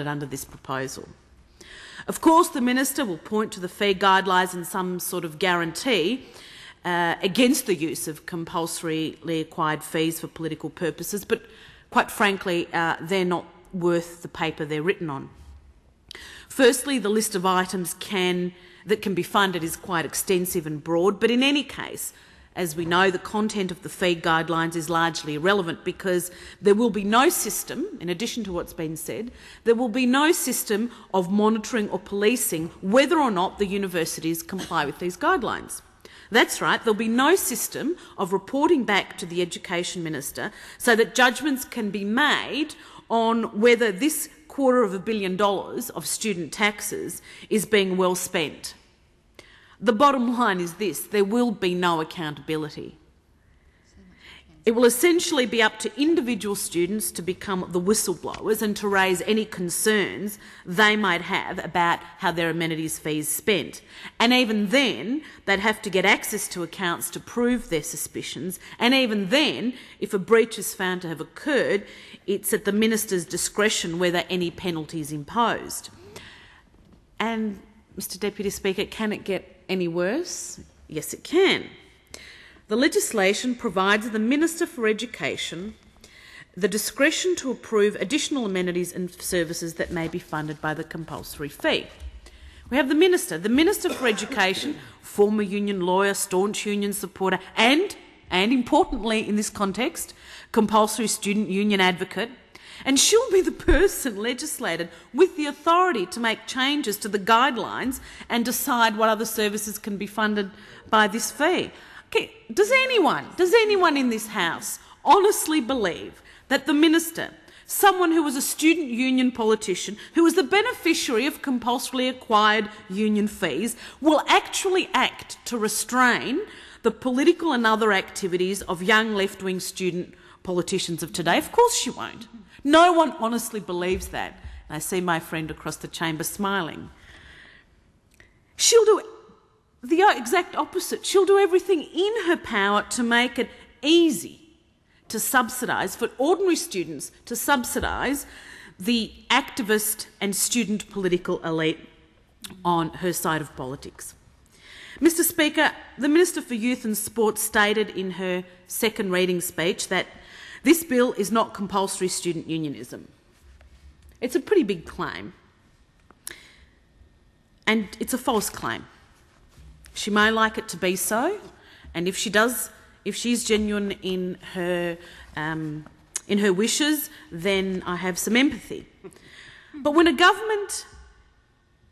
under this proposal. Of course, the Minister will point to the fee guidelines and some sort of guarantee against the use of compulsorily acquired fees for political purposes, but quite frankly, they're not worth the paper they're written on. Firstly, the list of items that can be funded is quite extensive and broad, but in any case, as we know, the content of the fee guidelines is largely irrelevant because there will be no system, in addition to what's been said, there will be no system of monitoring or policing whether or not the universities comply with these guidelines. That's right, there'll be no system of reporting back to the Education Minister so that judgments can be made on whether this $250 million of student taxes is being well spent. The bottom line is this: there will be no accountability. It will essentially be up to individual students to become the whistleblowers and to raise any concerns they might have about how their amenities fees spent. And even then, they'd have to get access to accounts to prove their suspicions. And even then, if a breach is found to have occurred, it's at the Minister's discretion whether any penalty is imposed. And, Mr Deputy Speaker, can it get any worse? Yes, it can. The legislation provides the Minister for Education the discretion to approve additional amenities and services that may be funded by the compulsory fee. We have the Minister for Education, former union lawyer, staunch union supporter, and importantly in this context, compulsory student union advocate, and she'll be the person legislated with the authority to make changes to the guidelines and decide what other services can be funded by this fee. Okay, does anyone in this House honestly believe that the Minister, someone who was a student union politician, who was the beneficiary of compulsorily acquired union fees, will actually act to restrain the political and other activities of young left-wing student politicians of today? Of course she won't. No one honestly believes that. And I see my friend across the chamber smiling. She'll do the exact opposite. She'll do everything in her power to make it easy to subsidise, for ordinary students to subsidise the activist and student political elite on her side of politics. Mr Speaker, the Minister for Youth and Sport stated in her second reading speech that this bill is not compulsory student unionism. It's a pretty big claim, and it's a false claim. She may like it to be so, and if she's genuine in her wishes, then I have some empathy. But when a government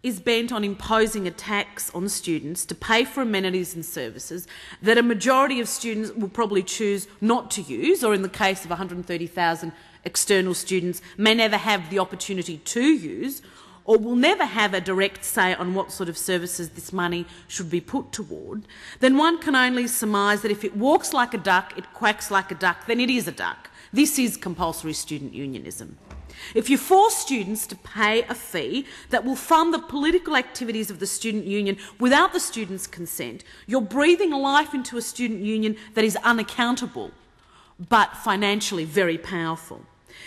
is bent on imposing a tax on students to pay for amenities and services that a majority of students will probably choose not to use, or in the case of 130,000 external students, may never have the opportunity to use, or will never have a direct say on what sort of services this money should be put toward, then one can only surmise that if it walks like a duck, it quacks like a duck, then it is a duck. This is compulsory student unionism. If you force students to pay a fee that will fund the political activities of the student union without the students' consent, you're breathing life into a student union that is unaccountable but financially very powerful.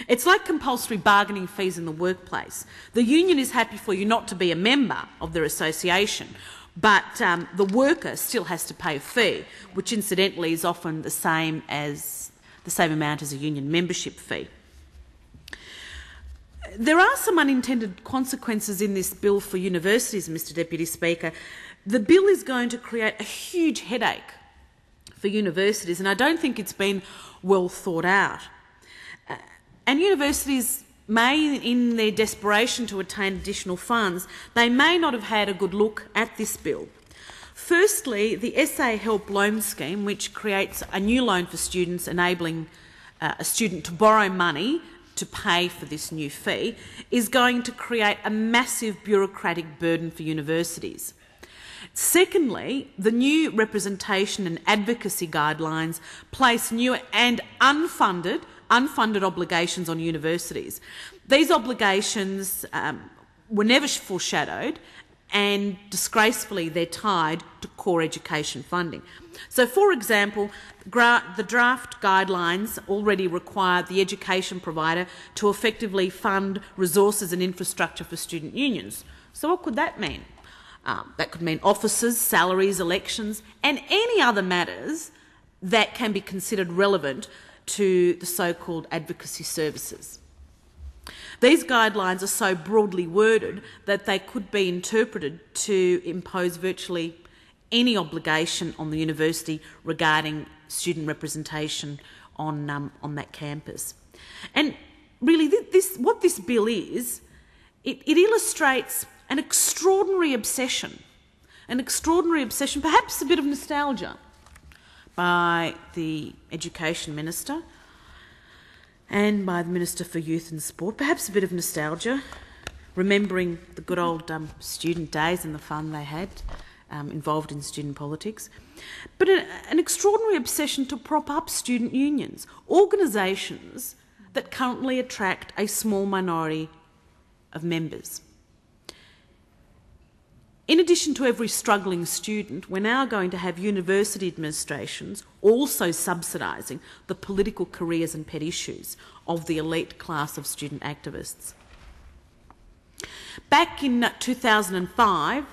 It's like compulsory bargaining fees in the workplace. The union is happy for you not to be a member of their association, but the worker still has to pay a fee, which incidentally is often the same amount as a union membership fee. There are some unintended consequences in this bill for universities, Mr Deputy Speaker. The bill is going to create a huge headache for universities, and I don't think it's been well thought out. And universities may, in their desperation to attain additional funds, they may not have had a good look at this bill. Firstly, the SA Help Loan Scheme, which creates a new loan for students enabling a student to borrow money to pay for this new fee, is going to create a massive bureaucratic burden for universities. Secondly, the new representation and advocacy guidelines place new and unfunded obligations on universities. These obligations were never foreshadowed and disgracefully they're tied to core education funding. So, for example, the draft guidelines already require the education provider to effectively fund resources and infrastructure for student unions. So what could that mean? That could mean officers, salaries, elections, and any other matters that can be considered relevant to the so-called advocacy services. These guidelines are so broadly worded that they could be interpreted to impose virtually any obligation on the university regarding student representation on that campus. And really, what this bill is, it illustrates an extraordinary obsession, perhaps a bit of nostalgia, by the Education Minister and by the Minister for Youth and Sport, perhaps a bit of nostalgia, remembering the good old student days and the fun they had involved in student politics, but an extraordinary obsession to prop up student unions, organisations that currently attract a small minority of members. In addition to every struggling student, we're now going to have university administrations also subsidising the political careers and pet issues of the elite class of student activists. Back in 2005,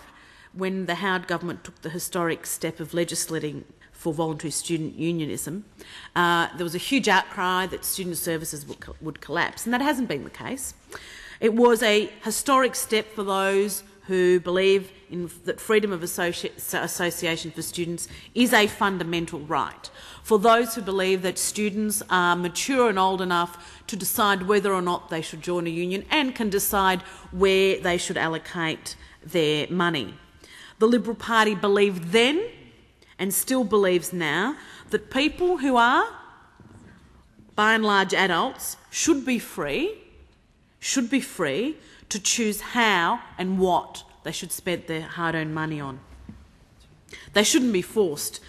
when the Howard government took the historic step of legislating for voluntary student unionism, there was a huge outcry that student services would collapse, and that hasn't been the case. It was a historic step for those who believe that freedom of association for students is a fundamental right, for those who believe that students are mature and old enough to decide whether or not they should join a union and can decide where they should allocate their money. The Liberal Party believed then, and still believes now, that people who are, by and large, adults should be free to choose how and what they should spend their hard-earned money on. They shouldn't be forced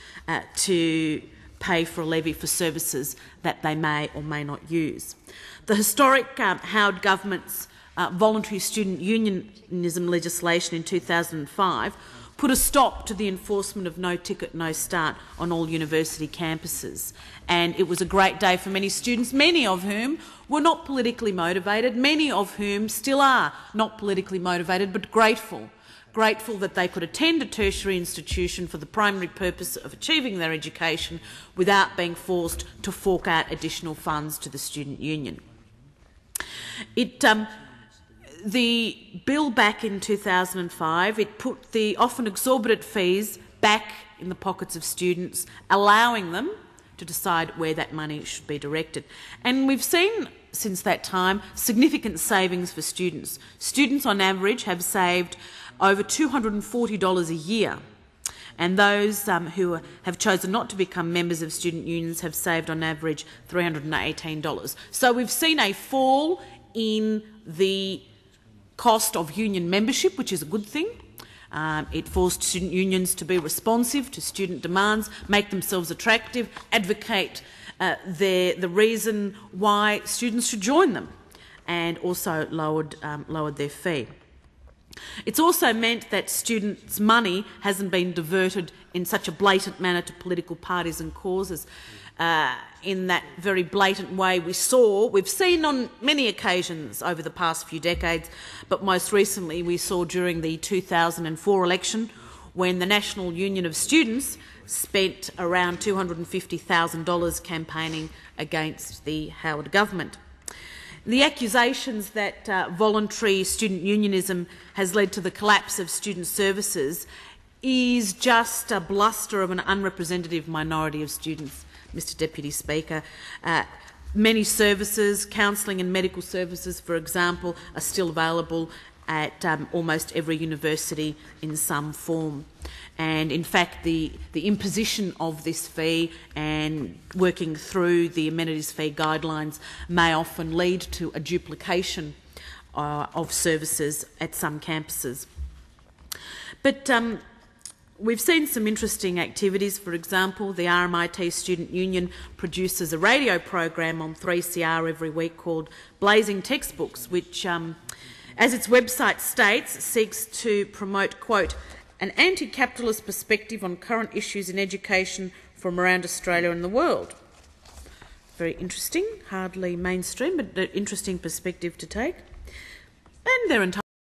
to pay for a levy for services that they may or may not use. The historic Howard government's voluntary student unionism legislation in 2005 put a stop to the enforcement of no ticket, no start on all university campuses. And it was a great day for many students, many of whom were not politically motivated, many of whom still are not politically motivated, but grateful that they could attend a tertiary institution for the primary purpose of achieving their education without being forced to fork out additional funds to the student union. The bill back in 2005, it put the often exorbitant fees back in the pockets of students, allowing them to decide where that money should be directed. And we've seen since that time significant savings for students. Students on average have saved over $240 a year, and those who have chosen not to become members of student unions have saved on average $318. So we've seen a fall in the cost of union membership, which is a good thing. It forced student unions to be responsive to student demands, make themselves attractive, advocate the reason why students should join them, and also lowered their fee. It's also meant that students' money hasn't been diverted in such a blatant manner to political parties and causes. In that very blatant way we've seen on many occasions over the past few decades, but most recently we saw during the 2004 election, when the National Union of Students spent around $250,000 campaigning against the Howard government. The accusations that voluntary student unionism has led to the collapse of student services is just a bluster of an unrepresentative minority of students, Mr Deputy Speaker. Many services, counselling and medical services, for example, are still available at almost every university in some form. And in fact, the imposition of this fee and working through the amenities fee guidelines may often lead to a duplication of services at some campuses. But we've seen some interesting activities. For example, the RMIT Student Union produces a radio program on 3CR every week called Blazing Textbooks, which as its website states, seeks to promote, quote, an anti-capitalist perspective on current issues in education from around Australia and the world. Very interesting, hardly mainstream, but an interesting perspective to take. And they're entitled